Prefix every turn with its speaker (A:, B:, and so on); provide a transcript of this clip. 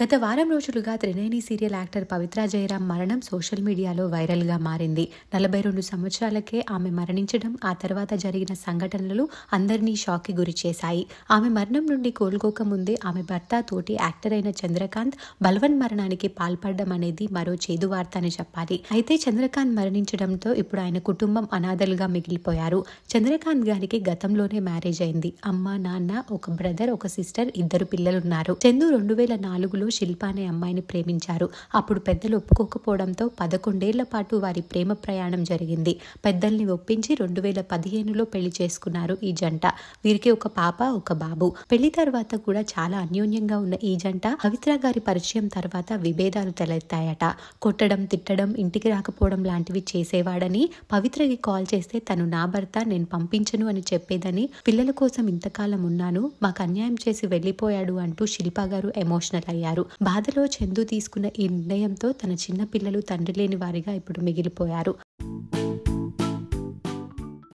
A: గత వారం రోజులుగా త్రినేని సీరియల్ యాక్టర్ పవిత్ర జయరాం మరణం సోషల్ మీడియాలో వైరల్గా మారింది. 42 సంవత్సరాలకే ఆమె మరణించడం, ఆ తర్వాత జరిగిన సంఘటనలు అందరినీ షాక్కి గురిచేశాయి. ఆమె మరణం నుండి కోలుకోక ముందే ఆమె భర్త, తోటి యాక్టర్ అయిన చంద్రకాంత్ బల్వన్ మరణానికి పాల్పడడం అనేది మరో చేదు వార్త అని చెప్పాలి. అయితే చంద్రకాంత్ మరణించడంతో ఇప్పుడు ఆయన కుటుంబం అనాథలుగా మిగిలిపోయారు. చంద్రకాంత్ గారికి గతంలోనే మ్యారేజ్ అయింది. అమ్మ, నాన్న, ఒక బ్రదర్, ఒక సిస్టర్, 2 పిల్లలున్నారు. చందు 2004లో శిల్ప అనే అమ్మాయిని ప్రేమించారు. అప్పుడు పెద్దలు ఒప్పుకోకపోవడంతో 11 ఏళ్ల పాటు వారి ప్రేమ ప్రయాణం జరిగింది. పెద్దల్ని ఒప్పించి 2015లో పెళ్లి చేసుకున్నారు ఈ జంట. వీరికి ఒక పాప, ఒక బాబు. పెళ్లి తర్వాత కూడా చాలా అన్యోన్యంగా ఉన్న ఈ జంట పవిత్ర గారి పరిచయం తర్వాత విభేదాలు తలెత్తాయట. కొట్టడం, తిట్టడం, ఇంటికి రాకపోవడం లాంటివి చేసేవాడని, పవిత్రకి కాల్ చేస్తే తను నా భర్త, నేను పంపించను అని చెప్పేదని, పిల్లల కోసం ఇంతకాలం ఉన్నాను, మాకు అన్యాయం చేసి వెళ్లిపోయాడు అంటూ శిల్ప గారు ఎమోషనల్ అయ్యారు. బాధలో చందు తీసుకున్న ఈ నిర్ణయంతో తన చిన్న పిల్లలు తండ్రి లేని వారిగా ఇప్పుడు మిగిలిపోయారు.